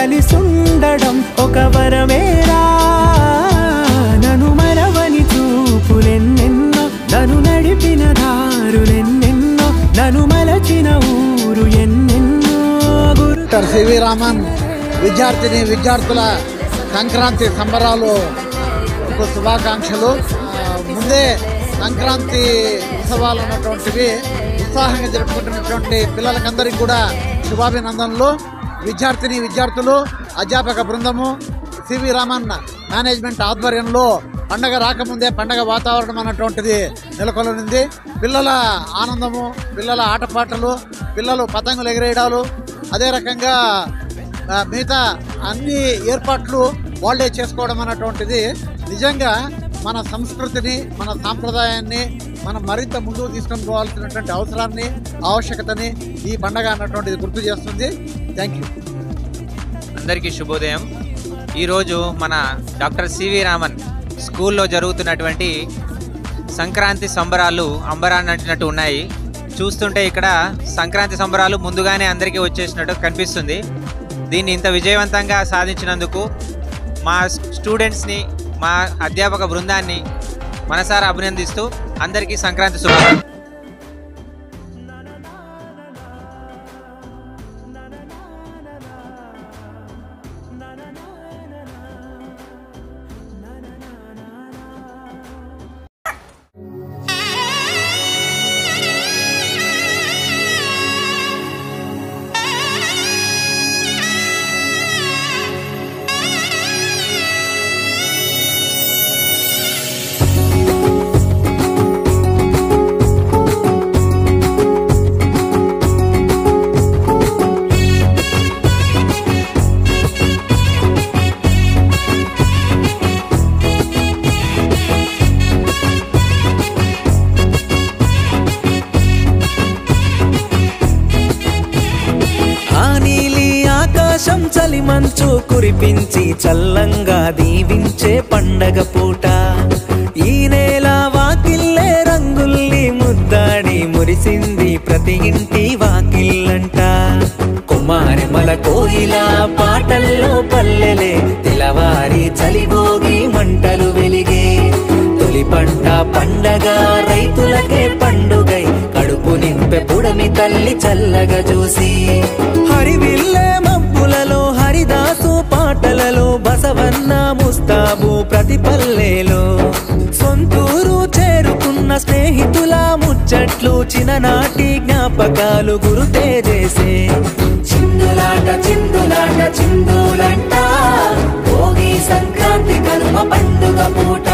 కలిసుండడం ఒక వరమేరా. నన్ను మరవని చూపులెన్నెన్నో, నన్ను నడిపిన దారులెన్నెన్నో, నన్ను మలచిన ఊరు ఎన్నెన్నో. డాక్టర్ సివి రామన్ విద్యార్థుల సంక్రాంతి సంబరాలు శుభాకాంక్షలు. ముందే సంక్రాంతి ఉత్సవాలు ఉన్నటువంటివి ఉత్సాహంగా జరుపుకుంటున్నటువంటి పిల్లలకందరికీ కూడా శుభాభినందనలు. విద్యార్థులు, అధ్యాపక బృందము, సివి రామన్ మేనేజ్మెంట్ ఆధ్వర్యంలో పండగ రాకముందే పండగ వాతావరణం అన్నటువంటిది నెలకొల్లింది. పిల్లల ఆనందము, పిల్లల ఆటపాటలు, పిల్లలు పతంగులు ఎగిరేయడాలు, అదే రకంగా మిగతా అన్ని ఏర్పాట్లు వాళ్ళే చేసుకోవడం అన్నటువంటిది నిజంగా మన సంస్కృతిని, మన సాంప్రదాయాన్ని మనం మరింత ముందుకు తీసుకొని పోవాల్సినటువంటి అవసరాన్ని, ఆవశ్యకతని ఈ పండగ అన్నటువంటిది గుర్తు చేస్తుంది. Thank you. అందరికీ శుభోదయం. ఈరోజు మన డాక్టర్ సివి రామన్ స్కూల్లో జరుగుతున్నటువంటి సంక్రాంతి సంబరాలు అంబరాన్నంటినట్టు ఉన్నాయి. చూస్తుంటే ఇక్కడ సంక్రాంతి సంబరాలు ముందుగానే అందరికీ వచ్చేసినట్టు కనిపిస్తుంది. దీన్ని ఇంత విజయవంతంగా సాధించినందుకు మా స్టూడెంట్స్ని, మా అధ్యాపక బృందాన్ని మనసారా అభినందిస్తూ అందరికీ సంక్రాంతి శుభాకాంక్షలు. చలి మంచు కురిపించి చల్లంగా దీవించే పండగ పూట, ఈ నేల వాకిల్లే రంగుల్ని ముద్దాడి మురిసింది ప్రతి ఇంటి వాకిల్లంట. కుమారిమల కోయిల పాటల్లో పల్లెలే తెలవారి చలిభోగి మంటలు వెలిగే. తొలి పంట పండగ రైతులకే పండుగై కడుపు నింపె పుడమి తల్లి చల్లగా చూసి. హరివిల్లే మబ్బులలో హరిదాసు పాటలలో బసవన్న ముస్తాబు ప్రతి పల్లెలో. సొంతూరు చేరుకున్న స్నేహితుల ముచ్చట్లు చిన్ననాటి జ్ఞాపకాలు గురుతే చేసే. చిందులాట చిందులాట చిందులంట భోగి సంక్రాంతి కనుమ పండుగ పూట.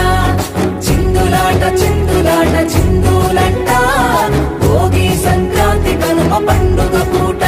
చిందులాట చిందులాట చిందులంట భోగి సంక్రాంతి కనుమ పండుగ పూట.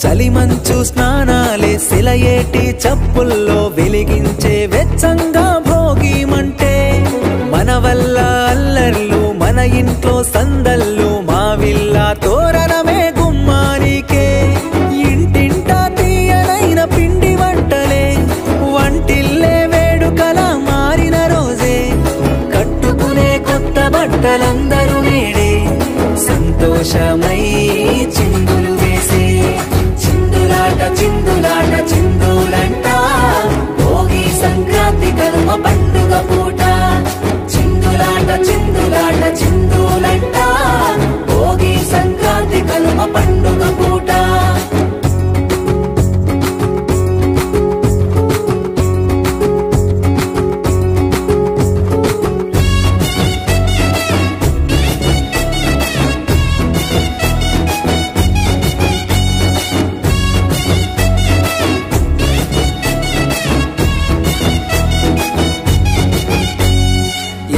చలిమంచు స్నానాలే సిలయేటి చప్పుల్లో వెలిగించే వెచ్చంగా భోగి మంటే. మన వల్ల అల్లర్లు మన ఇంట్లో సందళ్ళు మావిల్ల తోరణమే గుమ్మానికే. ఇంటింటా తీయనైన పిండి వంటలే వంటిల్లే వేడుకల మారిన రోజే. కట్టుకునే కొత్త బట్టలందరూ నేడే సంతోషమై చిందులు వేసే. చిందులాట చిందులాట చిందులంట భోగి సంక్రాంతి కనుమ పండుగ పూట. చిందులాట చిందులాట చిందులంట భోగి సంక్రాంతి కనుమ పండుగ పూట.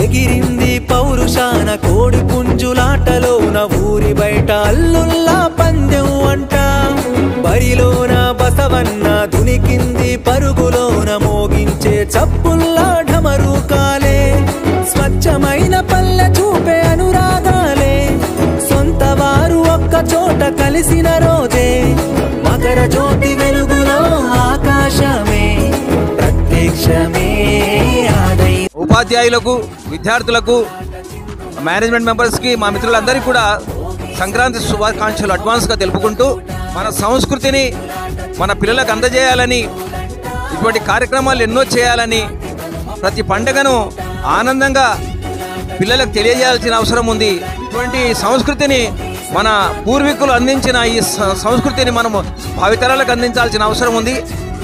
ఎగిరింది పౌరుషాన కోడి పుంజులాటలోన ఊరి బయట అల్లుల్లా పందెం అంట. బరిలోన బసవన్న దునికింది పరుగులోన మోగించే చప్పుల్లా ఢమరుకాలే. స్వచ్ఛమైన పల్లె చూపే అనురా కలిసిన రోజే మకర జ్యోతి వెలుగులో ఆకాశమే ప్రత్యక్షమే ఆదై. ఉపాధ్యాయులకు, విద్యార్థులకు, మేనేజ్మెంట్ మెంబర్స్కి, మా మిత్రులందరికీ కూడా సంక్రాంతి శుభాకాంక్షలు అడ్వాన్స్గా తెలుపుకుంటూ మన సంస్కృతిని మన పిల్లలకు అందజేయాలని, ఇటువంటి కార్యక్రమాలు ఎన్నో చేయాలని, ప్రతి పండుగను ఆనందంగా పిల్లలకు తెలియజేయాల్సిన అవసరం ఉంది. ఇటువంటి సంస్కృతిని మన పూర్వీకులు అందించిన ఈ సంస్కృతిని మనము భావితరాలకు అందించాల్సిన అవసరం ఉంది.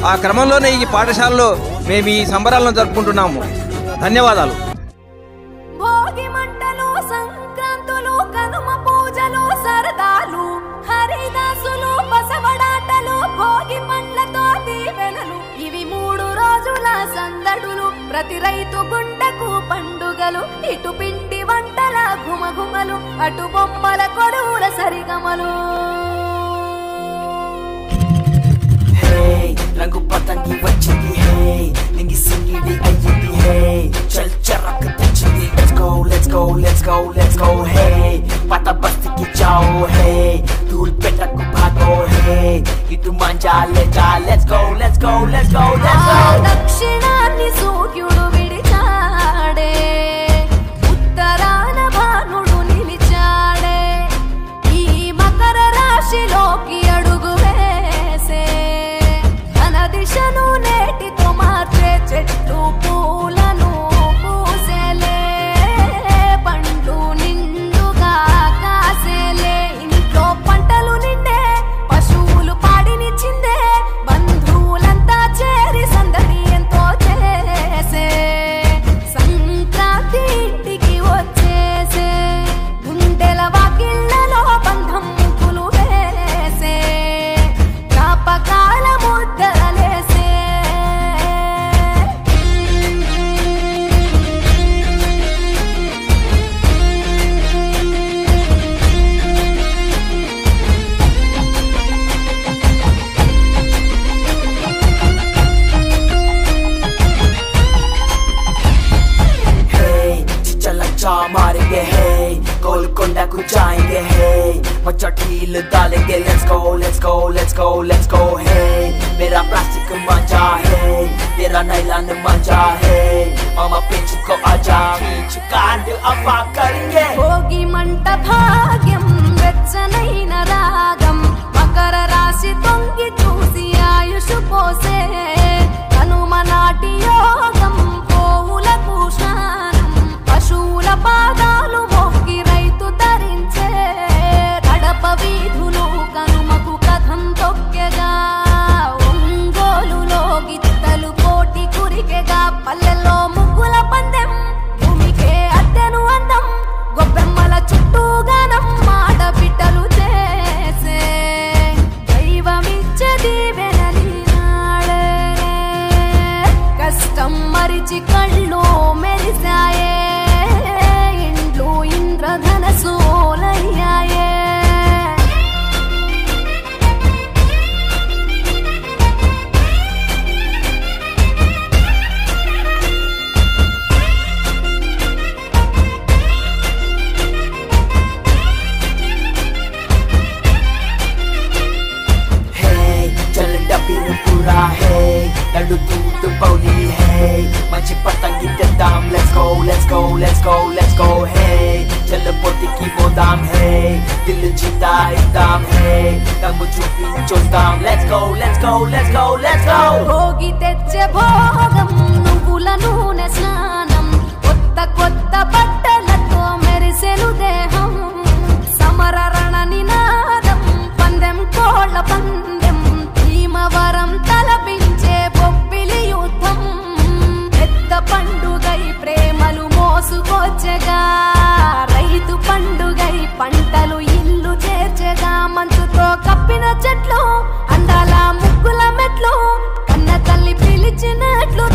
ఆ క్రమంలోనే ఈ పాఠశాలలో మేము ఈ సంబరాలను జరుపుకుంటున్నాము. ధన్యవాదాలు. భోగి మంటలు, సంక్రాంతులు, కనుమ పూజలు, సరదాలు, హరిదాసులు, బసవడాటలు, భోగి పండ్లతో దీవెనలు, ఇవి 3 రోజుల సందడులు. ప్రతి రైతు గుండెకు పండుగలు, ఇటు పిండి వంటల గుమగుమలు, అటు బొమ్మల కొలువుల సరిగమలు. రంగు పతంగి వచ్చింది, హే నింగి సింగిడి అయ్యింది, హే చల్ చరక్ తెచ్చింది. Let's go let's go let's go let's go, హే పత బస్తికి చాओ, హే ధూల్ పెట్టకు భాగో, హే ఇటు మంజా లేజా. Let's go let's go let's go let's go. దక్షిణాన్ని సూర్యుడు విడిచాడే, ఉత్తరాన భానుడు నిలిచాడే, ఈ మకర రాశిలోకి అడుగు వేసే, తన దిశను నేటితో మార్చే చెట్టు పూలను పూసేలే, పండ్లు నిండుగా కాసేలే, ఇంట్లో పంటలు నిండే, పశువులు పాడినిచ్చిందే, బంధువులంతా చేరి సందడి ఎంతో చేసే, సంక్రాంతి ఇంటికి వచ్చేసే, గుండెల వాకిళ్లలో బంధం ముగ్గులు వేసే, జ్ఞాపకాల ముద్దలేసే. चिचा मारेंगे, हे गोलकोंडा को जाएंगे, हे बच्चा ढील डालेंगे. Let's go let's go let's go let's go, हे मेरा प्लास्टिक मंजा है, तेरा नाइलॉन मंजा है, मामा पिंच को आजा, खींच कांड अपा करेंगे. భోగి మంట భాగ్యం, వెచ్చనైన రాగం, మకర రాశి తొంగి చూసి ఆయుష్ పోసే, కనుమ నాటి యోగం, పోవులకు స్నానం, పశువుల పాదాలు మొక్కి రైతు ధరించే, కడప వీధులు కనుమకు కథం తొక్కెగా, ఒంగోలులో గిత్తలు పోటీ కురికెగా, పల్లెల్లో ముగ్గుల పందెం, భూమికే అద్దెను అందం, గొబ్బెమ్మల చుట్టూ గానం, ఆడబిడ్డలు చేసే, దైవమిచ్చే దీవెనలి నాడే, కష్టం మరిచి కళ్ళు మెరిసాయే, ఇండ్లు ఇంద్రధనసోలయ్యాయే. चल डबीर पूरा है, लड्डू दूध बौली है, मच्छी पतंगी के दाम. Let's go let's go let's go let's गो, है चल पोती की वो दाम है, दिल जीता दाम है, दम चुपी जो दाम. Let's go let's go let's go let's गो. భోగి తెచ్చే భోగం, నువ్వుల నూనె స్నానం, కొత్త కొత్త బట్టలతో మెరిసెను దేహం, సమర రణ నినాదం, పందెం కోళ్ళ పందెం, భీమవరం తలపించే బొబ్బిలి యుద్ధం, పెద్ద పండుగై ప్రేమలు మోసుకొచ్చగా, రైతు పండుగై పంటలు ఇల్లు చేర్చగా, మంచుతో కప్పిన చెట్లు, అందాల ముగ్గుల మెట్లు, కన్న తల్లి పిలిచినట్లు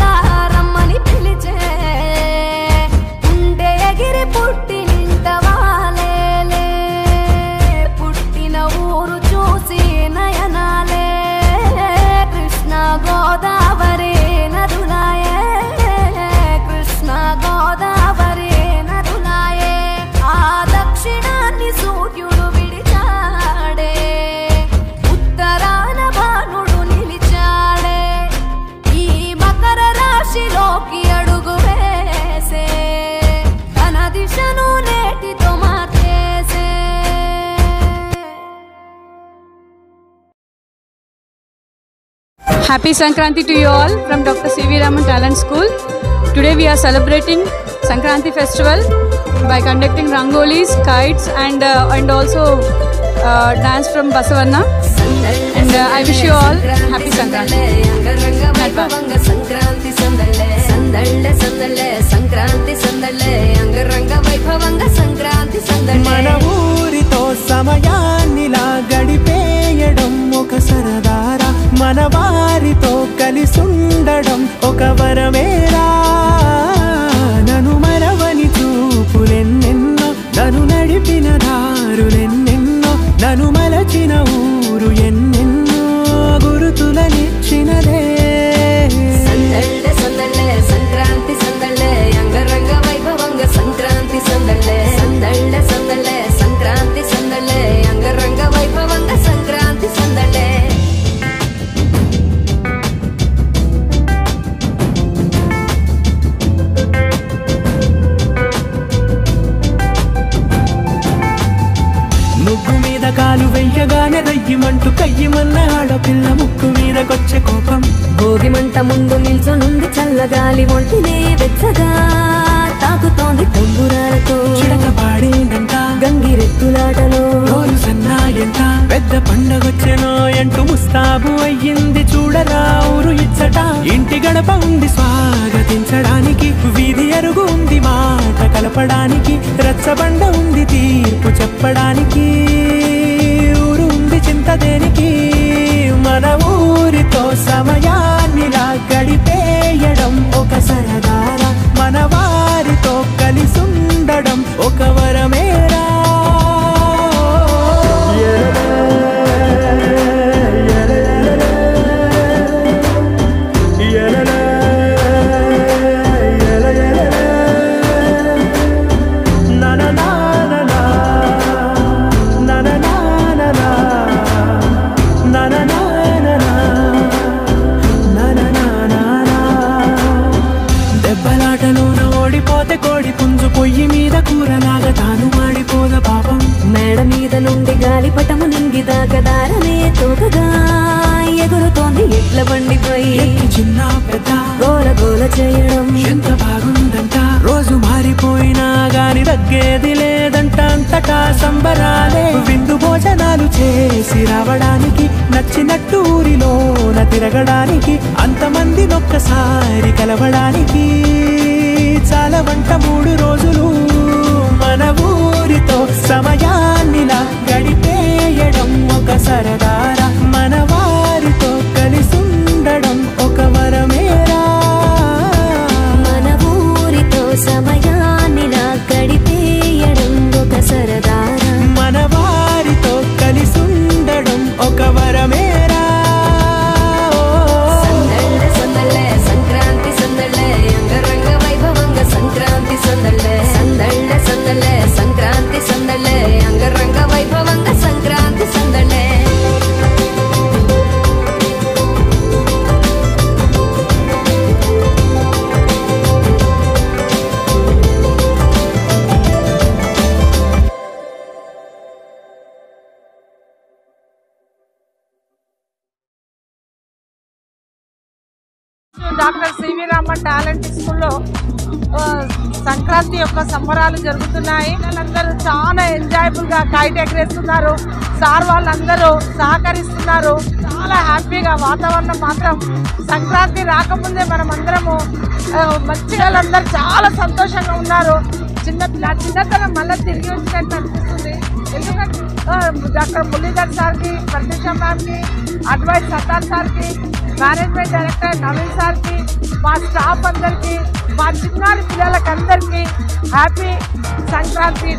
రమ్మని పిలిచే, ఉండే ఎగిరి పుట్టి నింట వాలేలే, పుట్టిన ఊరు చూసి నయనాల Happy Sankranti to you all from Dr. C.V. Raman Talent School. Today we are celebrating Sankranti festival by conducting rangolis, kites and also dance from Basavanna. And I wish you all happy Sankranti. మన ఊరితో సమయాన్నిలా గడిపేయడం ఒక సరదారా, మన వారితో కలిసుండడం ఒక వరమేరా. నన్ను మరవని చూపులెన్నెన్నో, నన్ను నడిపిన దారులెన్నెన్నో, నన్ను మలచిన ఊరు ఎన్నెన్నో గురుతులనిచ్చినదే. సందళ్ళే సందళ్ళే సంక్రాంతి సందళ్ళే అంగరంగ వైభవంగ సంక్రాంతి సందళ్ళే. సందళ్ళే సందళ్ళే సంక్రాంతి సందళ్ళే అంగరంగ వైభవంగ సంక్రాంతి సందళ్ళే. ముగ్గు మీద కాలు వెయ్యగానే రయ్యమంటూ కయ్యమన్న ఆడపిల్ల ముక్కు మీదకొచ్చే కోపం. భోగి మంట ముందు నిల్చొనుంది చల్లగాలి ఒంటినే వెచ్చగా తాకుతోంది తంబురాలతో. చిడక పాడేందంట గంగిరెత్తులాటలో రోజు సన్నాయంట. పెద్ద పండగొచ్చెనో అంటూ ముస్తాబు అయ్యింది చూడరా ఊరు ఇచ్చట. ఇంటి గడప ఉంది స్వాగతించడానికి, వీధి అరుగు ఉంది మాట కలపడానికి, రచ్చబండ ఉంది తీర్పు చెప్పడానికి, ఊరు ఉంది చింత దేనికి. మన ఊరితో సమయాన్నిలా గడిపేయడం ఒక సరదారా, మన వారితో కలిసుండడం ఒక వరమేరా. దెబ్బలాటలోన ఓడిపోతే కోడి పుంజు పొయ్యి మీద కూరలాగా తాను మాడిపోద పాపం. మేడ మీద నుండి గాలిపటము నింగి దాకదారనే తోకగా ఎగురుతోంది ఎట్ల బండిపై. చిన్న పెద్ద గోల గోల చేయడం ఎంత బాగుందంట. రోజు మారిపోయినా గాని తగ్గేది లేదంట. అంతటా సంబరాలే విందు భోజనాలు చేసి రావడానికి, నచ్చినట్టు ఊరిలోన తిరగడానికి, అంతమంది ఒక్కసారి కలవడానికి చాలా వంట 3 రోజులు. మన ఊరితో సమయాన్నిలా గడిపేయడం ఒక సరదారా, మన వారితో కలిసుండడం ఒక వరమేరా. మన ఊరితో సమయాన్నిలా గడిపేయడం ఒక సరదారా, మన వారితో కలిసుండడం ఒక వరమేరా. సందళ్ళే సందళ్ళే సంక్రాంతి సందళ్ళే అంగరంగ వైభవంగ సంక్రాంతి సందళ్ళే. సందళ్ళే సందళ్ళే సంక్రాంతి సందళ్ళే అంగరంగ వైభవంగ సంక్రాంతి సందళ్ళే. డాక్టర్ సివి రామన్ టాలెంట్ స్కూల్లో సంక్రాంతి యొక్క సంబరాలు జరుగుతున్నాయి. పిల్లలందరూ చాలా ఎంజాయబుల్గా కైట్ ఎగరేస్తున్నారు. సార్ వాళ్ళందరూ సహకరిస్తున్నారు. చాలా హ్యాపీగా వాతావరణం మాత్రం సంక్రాంతి రాకముందే మనం అందరము మంచిగా అందరూ చాలా సంతోషంగా ఉన్నారు. చిన్నతనం మళ్ళీ తిరిగి వచ్చినట్టు అనిపిస్తుంది. ఎందుకంటే డాక్టర్ మురళీధర్ సార్కి, ప్రత్యూష మ్యామ్కి, అడ్వైస్ సత్తార్ సార్కి, మేనేజ్మెంట్ డైరెక్టర్ నవీన్ సార్కి, మా స్టాఫ్ అందరికీ, మా చిన్నారి పిల్లలకి అందరికీ happy Sankranti,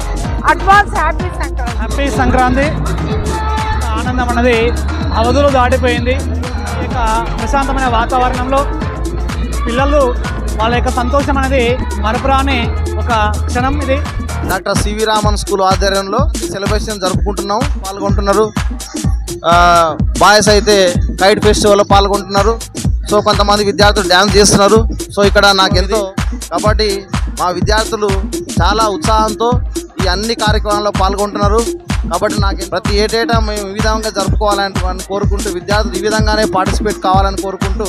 advance happy Sankranti. Happy Sankranti. ఆనందం అన్నది అవధులు దాటిపోయింది. ఇక ప్రశాంతమైన వాతావరణంలో పిల్లలు వాళ్ళ యొక్క సంతోషం అనేది మరపురాని ఒక క్షణం ఇది. డాక్టర్ సివి రామన్ స్కూల్ ఆధ్వర్యంలో సెలబ్రేషన్ జరుపుకుంటున్నాం, పాల్గొంటున్నారు. బాయ్స్ అయితే కైట్ ఫెస్టివల్లో పాల్గొంటున్నారు. సో కొంతమంది విద్యార్థులు డ్యాన్స్ చేస్తున్నారు. సో ఇక్కడ నాకెంతో కాబట్టి మా విద్యార్థులు చాలా ఉత్సాహంతో ఈ అన్ని కార్యక్రమాల్లో పాల్గొంటున్నారు. కాబట్టి నాకు ప్రతి ఏటేటా మేము ఈ విధంగా జరుపుకోవాలని కోరుకుంటూ విద్యార్థులు ఈ విధంగానే పార్టిసిపేట్ కావాలని కోరుకుంటూ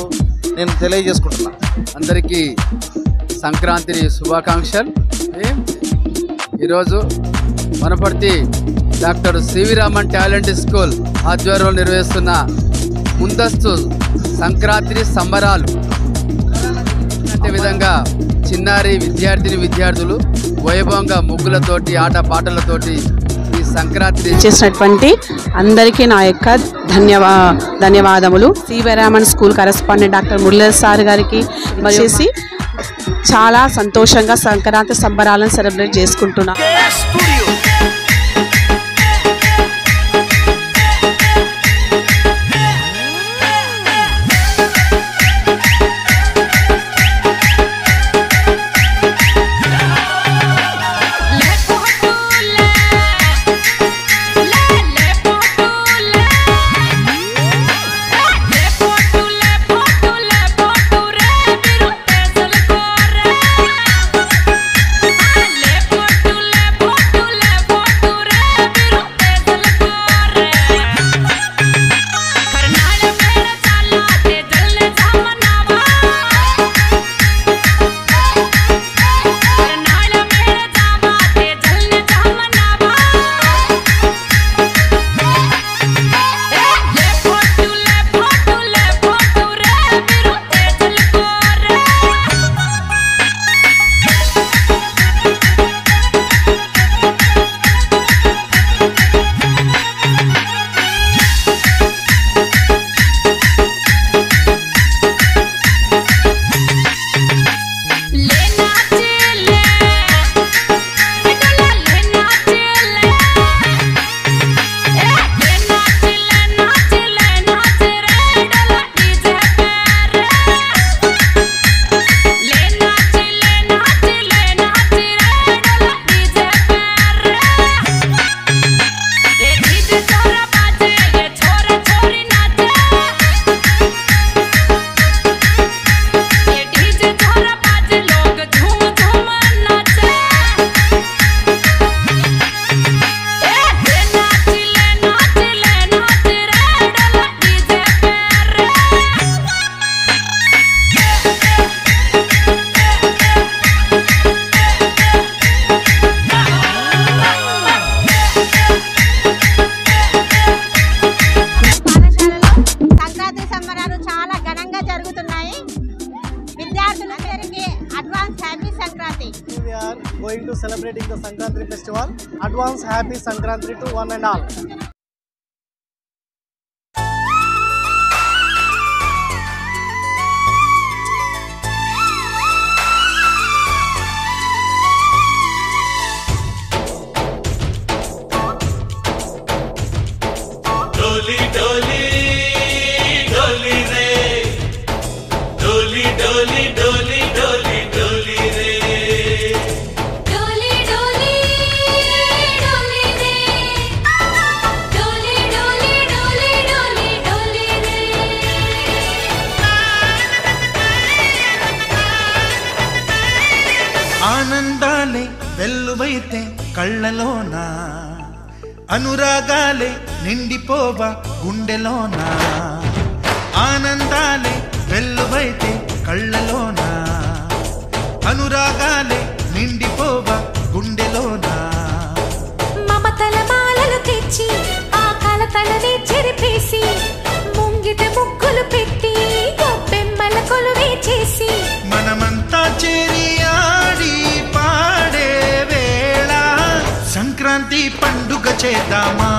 నేను తెలియజేసుకుంటున్నాను. అందరికీ సంక్రాంతి శుభాకాంక్షలు. ఈరోజు Wanaparthy doctor CV Raman talent school ఆధ్వర్యంలో నిర్వహిస్తున్న ముందస్తు సంక్రాంతి సంబరాలు అంటే విధంగా చిన్నారి విద్యార్థులు వైభవంగా ముగ్గులతోటి ఆట పాటలతోటి ఈ సంక్రాంతి చేసినటువంటి అందరికీ నా యొక్క ధన్యవాదములు. CV Raman school correspondent doctor Murali sir గారికి చేసి చాలా సంతోషంగా సంక్రాంతి సంబరాలను సెలబ్రేట్ చేసుకుంటున్నాం. We are going to celebrating the Sankranti festival. Advance happy Sankranti to one and all. डोली डोली डोली रे डोली डोली डोली डोली डोली रे डोली डोली डोली रे डोली डोली डोली डोली डोली रे ఆనందాలే వెల్లువైతే కళ్ళలోనా అనురాగాలే నిండిపోవా గుండెలోనా ఆనందాలే వెల్లువైతే కళ్ళలోనా అనురాగాలే నిండిపోవా గుండెలోనా మమతల మాలలు తెచ్చి ఆ కలతలని చెరిపేసి ముంగిట ముగ్గులు పెట్టి గొప్పెమ్మల కొలువే చేసి మనమంతా చేరి ఆడి పాడే వేళ సంక్రాంతి పండుగ చేద్దామా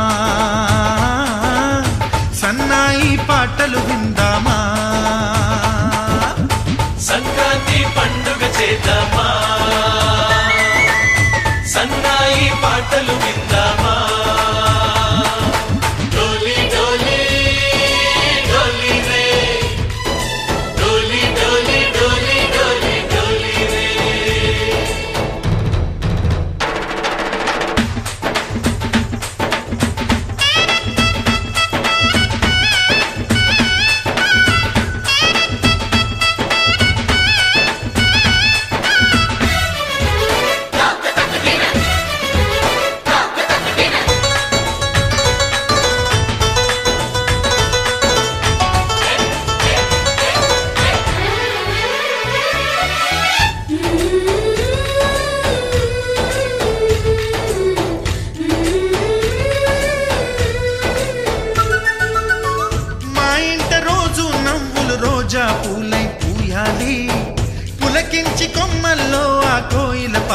సన్నాయి పాటలు విందామా సంక్రాంతి పండుగ చేద్దామా సన్నాయి పాటలు విందామా డోలి డోలి డోలి రే డోలి డోలి డోలి డోలి డోలి రే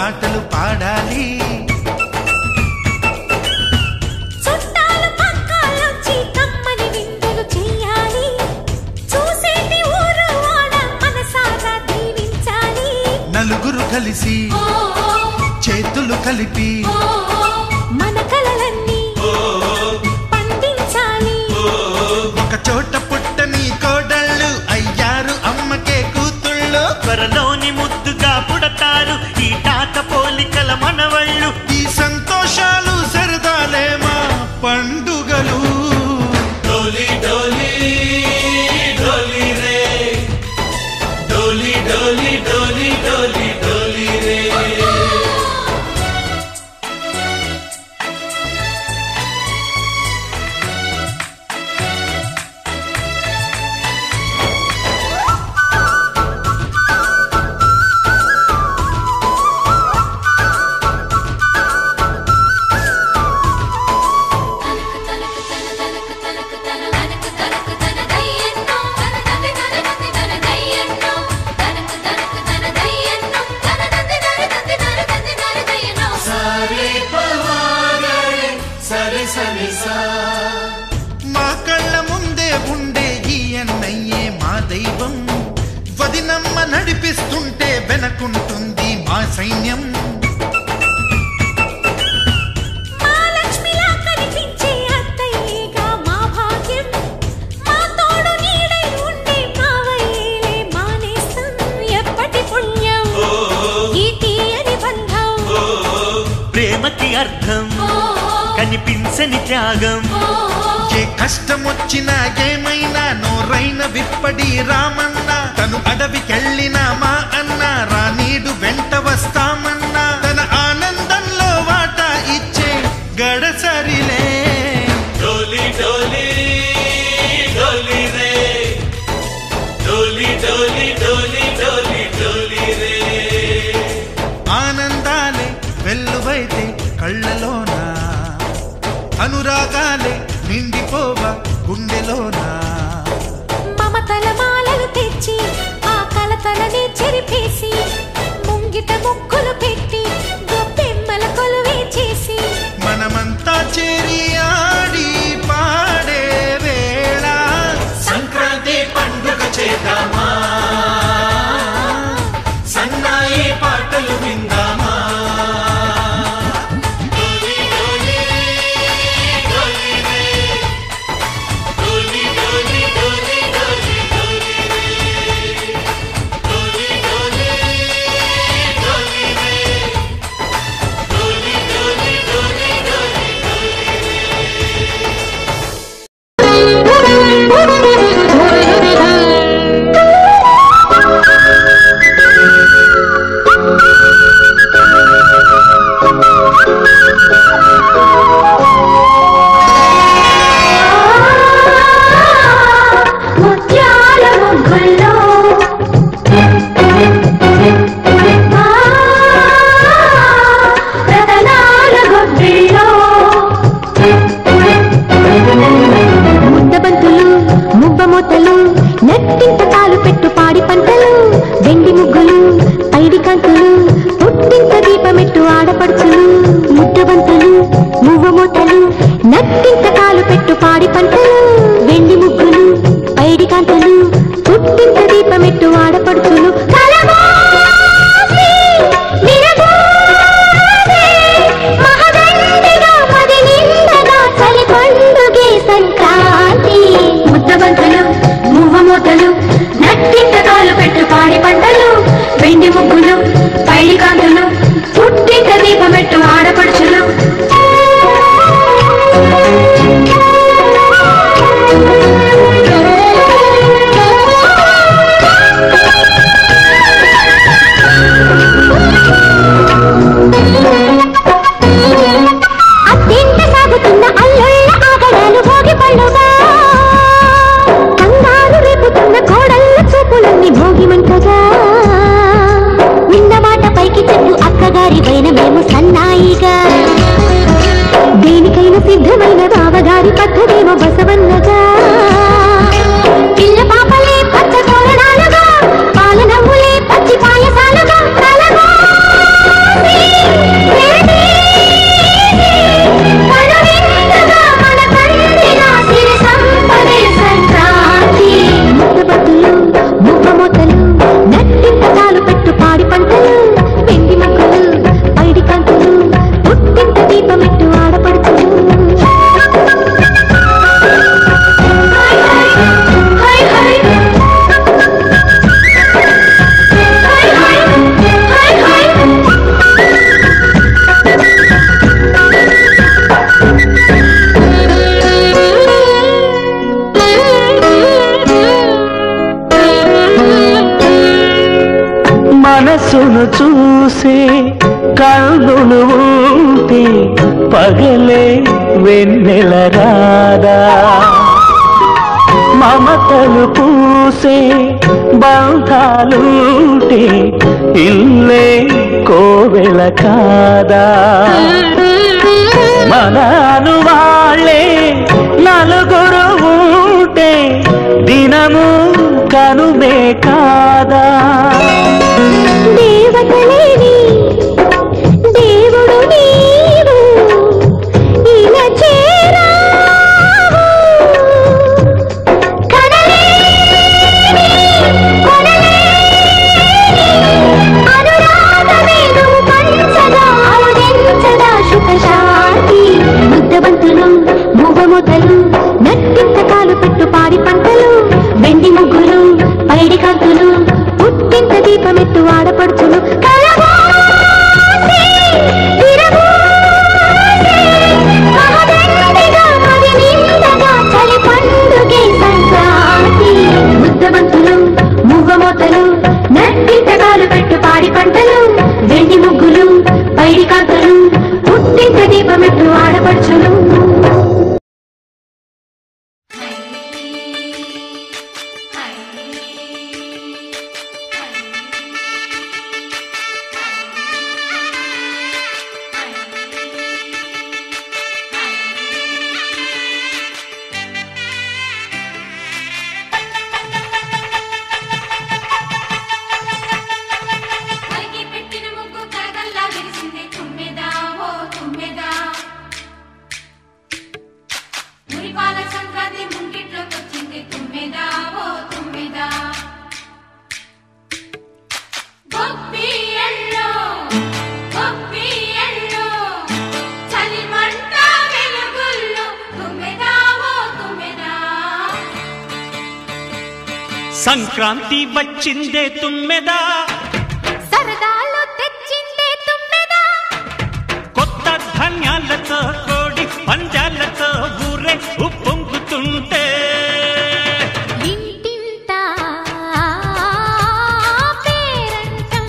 పాటలు పాడాలి. చుట్టాలు పక్కాలొచ్చి కమ్మని విందులు చెయ్యాలి. చూసేటి ఊరు వాడ మనసారా దీవించాలి. నలుగురు కలిసి చేతులు కలిపి మన కలలన్నీ పండించాలి. ఒక చోట పుట్టని కోడళ్ళు అయ్యారు అమ్మకే కూతుళ్ళు. త్వరలోని ముద్దుగా పుడతారు ఈ తాత పోలికల మనవళ్ళు. ఈ సంతోషాలు సరదాలే మా పండుగలు. డోలీ డోలీ డోలీ రే, డోలీ డోలీ డోలీ డోలీ డోలీ రే. మా కళ్ళ ముందే ఉండే ఈ అన్నయ్యే మా దైవం. వదినమ్మ నడిపిస్తుంటే వెనకుంటుంది మా సైన్యం. మా లక్ష్మిలా కనిపించే అత్తయ్యేగా మా భాగ్యం. మా తోడు నీడై ఉండే మావయ్యేలే మా నేస్తం. ఎప్పటి పుణ్యం ఈ తీయని బంధం. ప్రేమకి అర్థం కనిపించని త్యాగం. ఏ కష్టం వచ్చినా ఏమైనా నోరైన విప్పడి రామన్నా. తను అడవికెళ్ళినా మా అన్న రానీడు వెంట వస్తామన్నా. తన ఆనందంలో వాటా ఇచ్చే గడసరిలే. డోలీ డోలీ డోలీ రే, డోలీ డోలీ డోలీ డోలీ డోలీ రే. ఆనందాలే వెల్లువైతే కళ్ళలోనా, అనురాగాలే నిండిపోవా గుండెలోనా. మమతల మాలలు తెచ్చి ఆ కలతలనే చెరిపేసి ముంగిట ముక్కులు పెట్టి గొప్పెమ్మల కొలువే చేసి మనమంతా చేరి ఆడి పాడే వేళ సంక్రాంతి పండుగ చేద్దామా, సన్నాయి పాటలు విందామా. దీపమెట్టు ఆడపడుచులు కన్నులు ఉంటే పగలే వెన్నెల రాదా మమతలు పూసే బంధాలుంటే ఇల్లే కోవెల కాదా మనను వాళ్ళే నలుగురు ఉంటే దినము కనుమే కాదా దేవతలేని దేవుడు నీవు ఇలా చేరావు అనురాగమేను పంచగా ఆవరించగా సుఖ శాంతి ముద్దబంతులు మూగమొదలు నట్టింతకాలు పెట్టు పాడి పంటలు వెండి ముగ్గులు పైడి కాంతులు పుట్టింత దీపమెత్తు ఆడపడుచులు చలి పండుగే సంక్రాంతి ముద్దబంతులు మూగమోతలు నట్టింతకాలు పెట్టు పాడి పంటలు వెండి ముగ్గులు పైడి కాంతులు పుట్టింత దీపమెత్తు ఆడపడుచులు సంక్రాంతి వచ్చిందే తుమ్మెదా సరదాలు తెచ్చిందే తుమ్మెదా కొత్త ధాన్యాలతో కోడి పంజాలతో ఊరే ఉప్పొంగుతుంటే ఇంటింత పేరంటం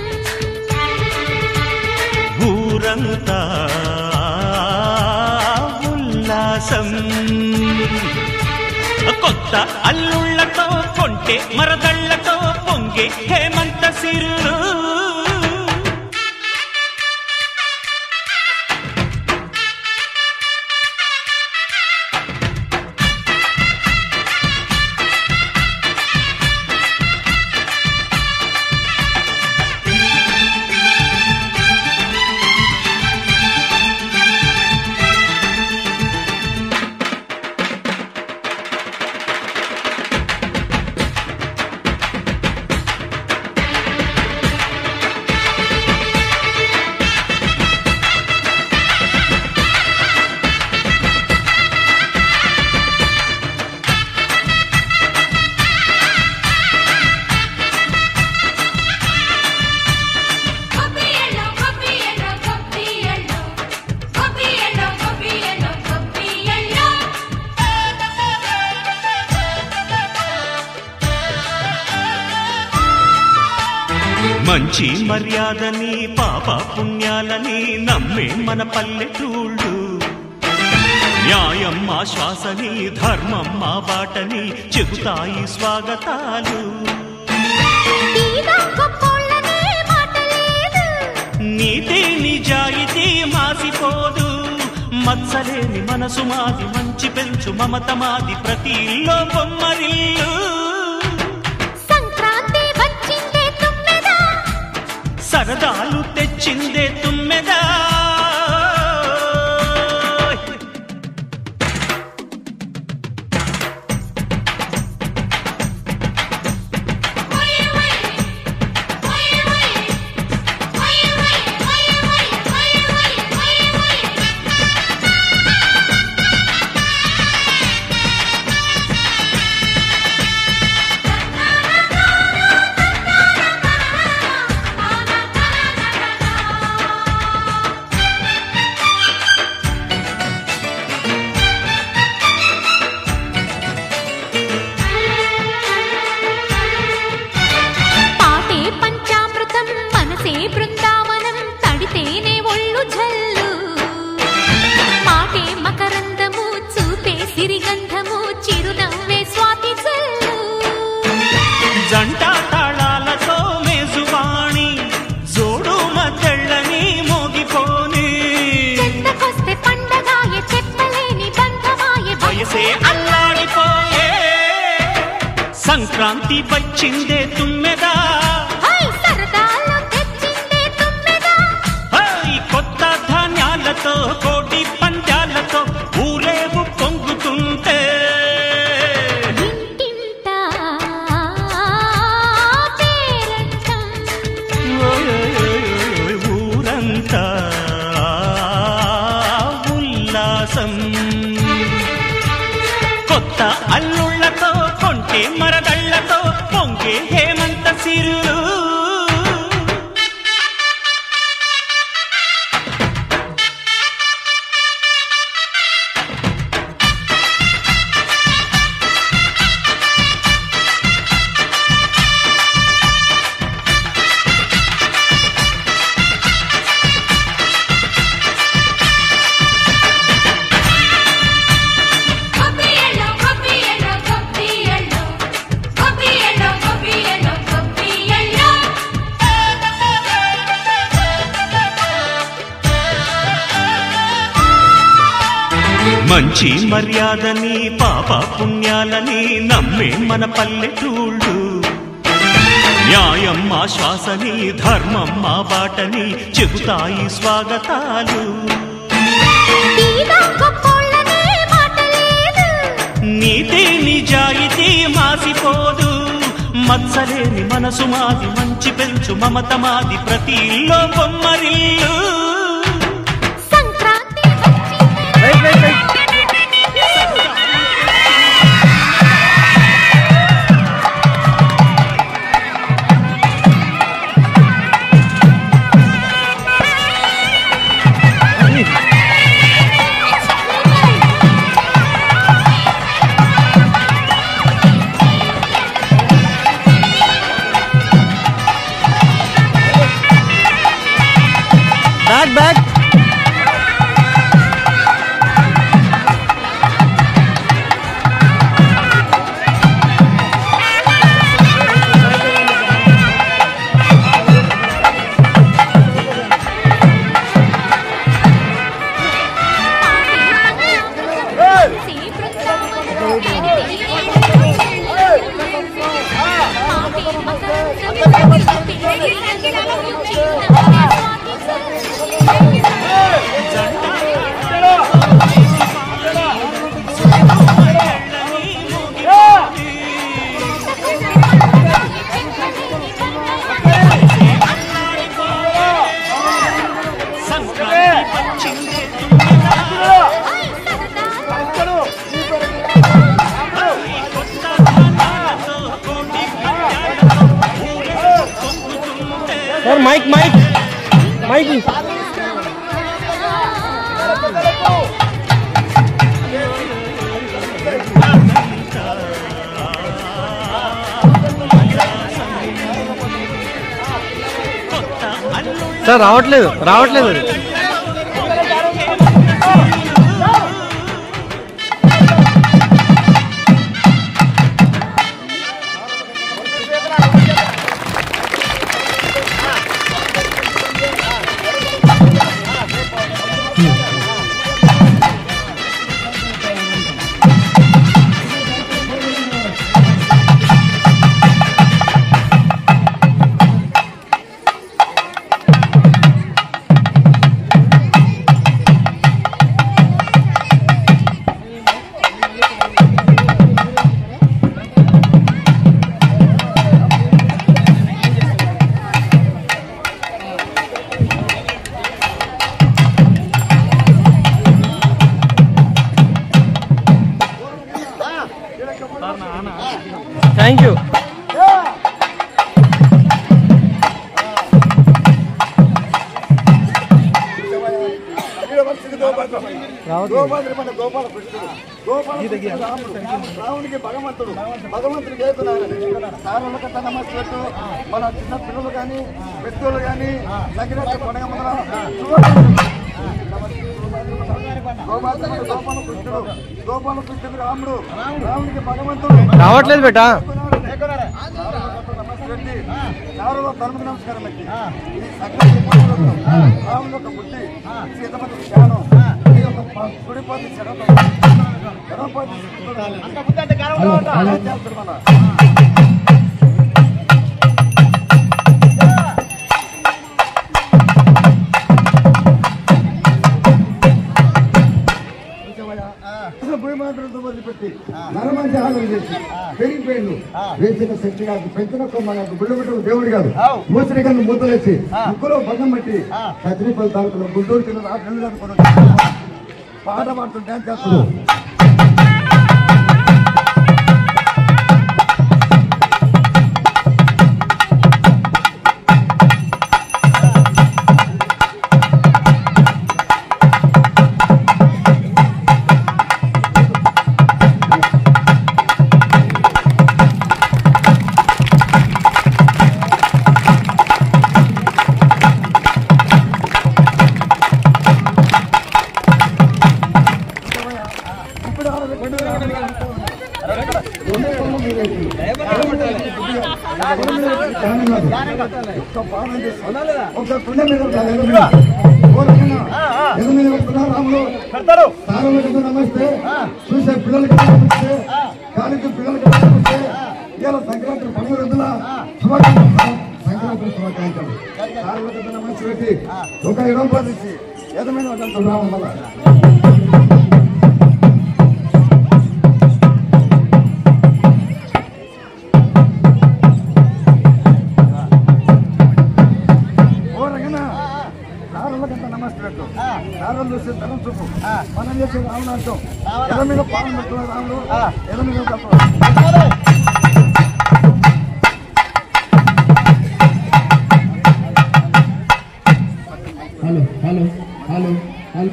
ఊరంతా ఉల్లాసం కొత్త అల్లుళ్లతో కొంటే మరదళ్లతో పొంగే హేమంత సిరులు మంచి మర్యాదని పాప పుణ్యాలని నమ్మే మన పల్లెటూళ్ళు న్యాయం మా శ్వాసని ధర్మం మా బాటని చెబుతాయి స్వాగతాలు నీతి నిజాయితీ మాసిపోదు మత్సలేని మనసు మాది మంచి పెంచు మమత మాది ప్రతి ఇల్లో బొమ్మరిల్లు సరదాలు తెచ్చిందే తుమ్మెదా సంక్రాంతి వచ్చిందే తుమ్మెదా, సరదాలో తెచ్చిందే తుమ్మెదా, కొత్త ధాన్యాలతో కోటి పంద్యాలతో ఊరేగు పొంగుతుంటే ఇంటింటా పేరంటం, ఊరంతా ఉల్లాసం. కొత్త అల్లుళ్లతో కొంటే మరదళ్లతో పొంగే హేమంత సిరులు. మంచి మర్యాదని పాప పుణ్యాలని నమ్మే మన పల్లెటూళ్ళు, న్యాయం మా శ్వాసని ధర్మం మా బాటని చెబుతాయి స్వాగతాలు. నీతి నిజాయితీ మాసిపోదు, మత్సలేని మనసు మాది, మంచి పెంచు మమత మాది, ప్రతి ఇల్లో Bommarillu. Back. Sir, mic. Sir, రావట్లేదు. Thank you. రావునికి భగవంతుడు సార్వలకంతా నమస్కరిస్తూ మన చిన్న పిల్లలు కానీ వ్యక్తులు కానీ నగినట్టు కొనగ గోపాల కృష్ణుడు రాముడు రావునికి భగవంతుడు రావట్లేదు బేటా నారద ధర్మకు నమస్కారం అండి రాముడు ఒక బుద్ధి సీతమతి జ్ఞానం గుడిపోతే ఎడపోతే పెరిగిపోయిండు. వేసిన శక్తి కాదు, పెంచిన మన గుళ్ళబెట్టు దేవుడు కాదు. మూసిన కన్ను ముద్దలేసి ముక్కులో భగం బట్టి కత్తిరిపల్లి తాలూకులో గుంటూరు కింద పాట పాడుతూ డ్యాన్స్ చేస్తున్నాడు. నమస్తే చూసే పిల్లలకి నమస్తే, కాలేజీ పిల్లలకి నమస్తే. ఇవాళ సంక్రాంతి పండుగ రోజుల శుభాకాంక్షలు, సంక్రాంతి శుభాకాంక్షలు. నమస్తే పెట్టి ఒక 20 రూపాయలు ఇచ్చి ఏదమైన రావడం వల్ల రాములు చూస్తే ధనం చూపు, మనం చేసే రాములు అంటాం. ఎద మీద పాలన పెట్టుకున్న రాములు, ఎద మీద హలో హలో హలో హలో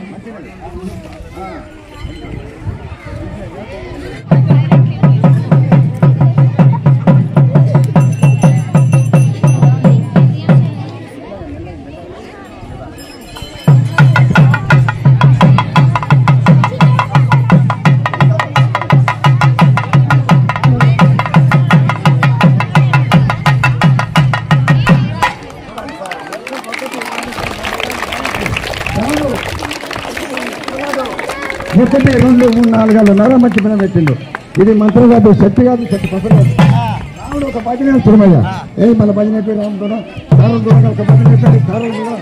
ఒకటి 2 3 4 నర మంచి పని పెట్టిండు. ఇది మంత్రం కాదు, శక్తి కాదు, శక్తి పసలు కాదు. రాముడు ఒక భజన సురమయ్య మన భజన అయిపోయి రాముడు దూరం ఒక భజన అయిపోయి దారులు కూడా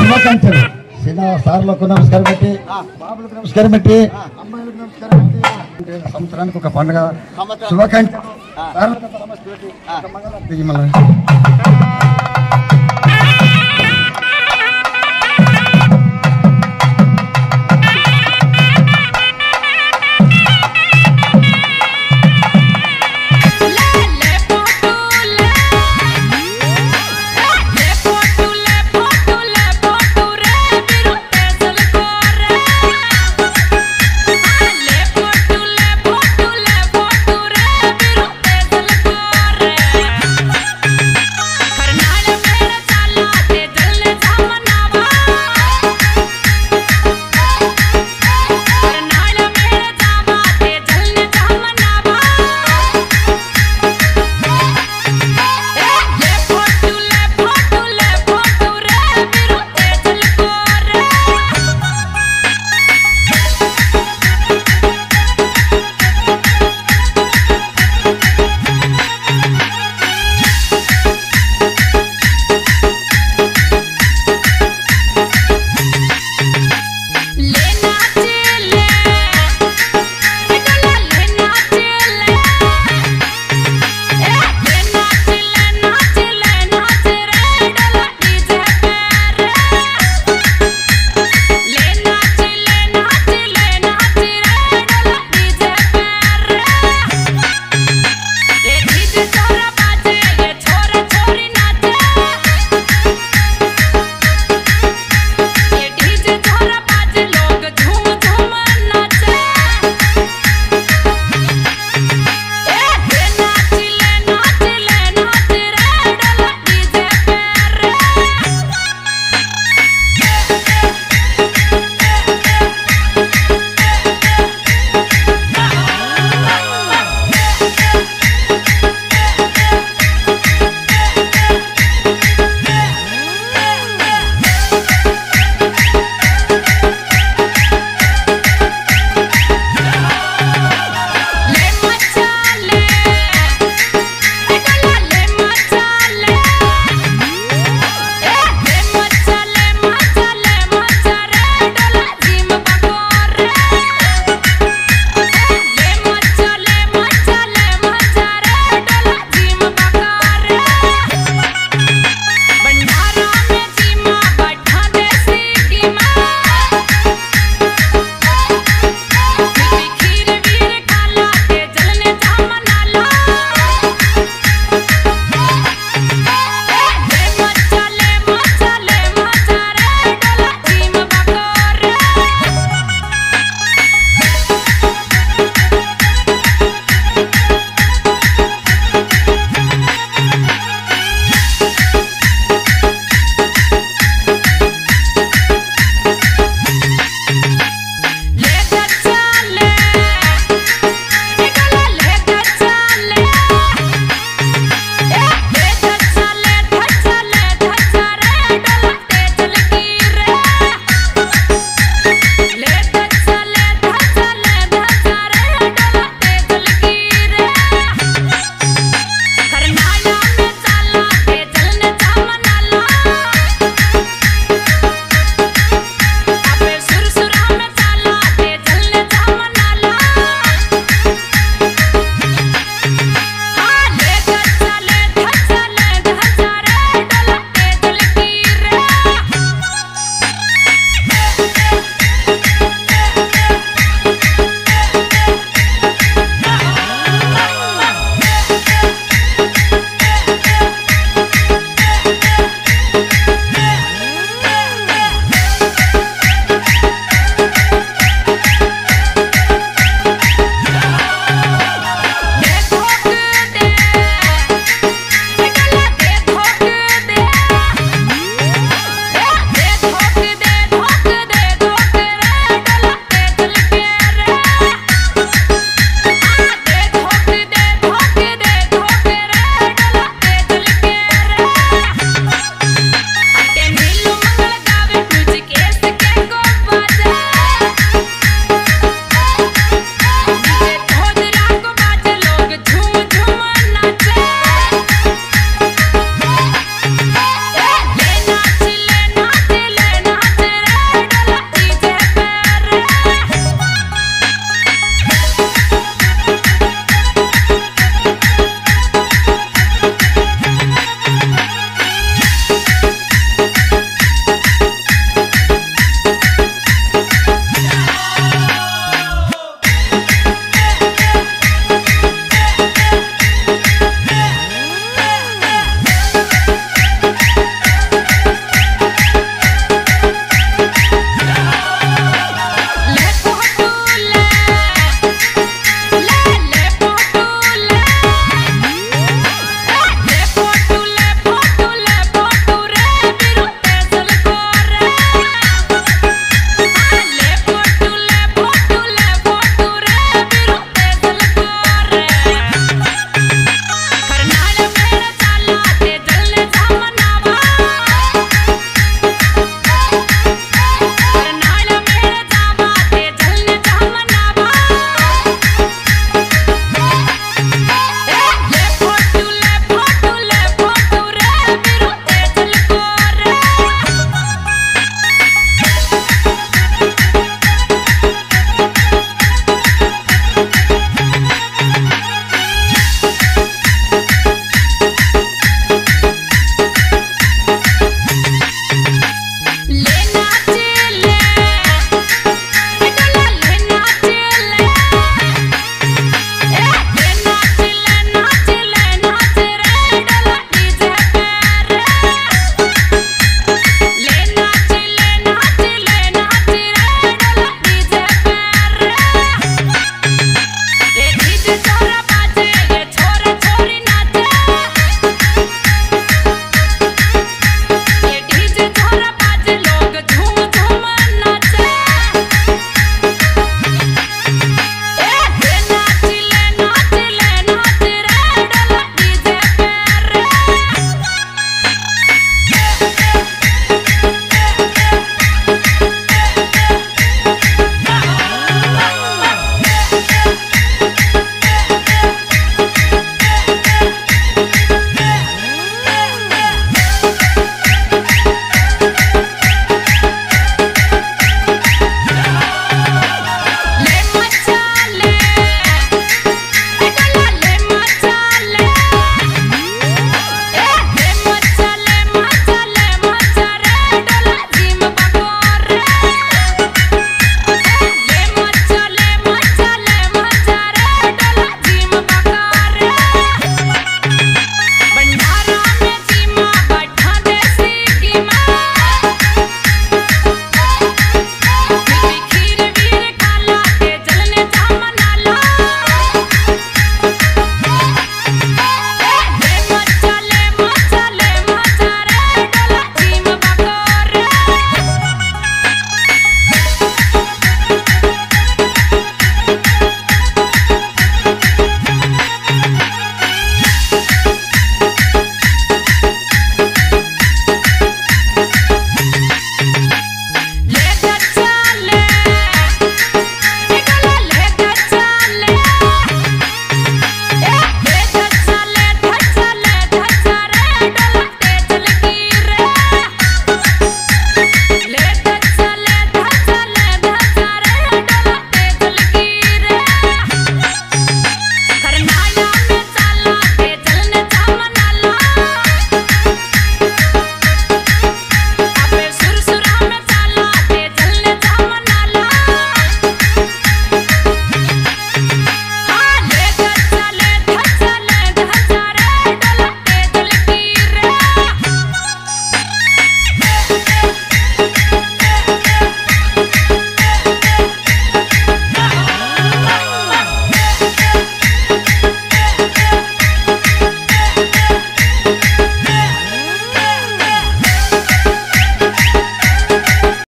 శుభాకాంక్షలు. చిన్న సార్లకు నమస్కారం పెట్టి, బాబులకు నమస్కారం పెట్టి, అమ్మాయిలకు నమస్కారం పెట్టి, సంవత్సరానికి ఒక పండుగ శుభాకాంక్షలు. సార్లకు నమస్కారం పెట్టి ఒక మంగళారతి మళ్ళీ Karnal లే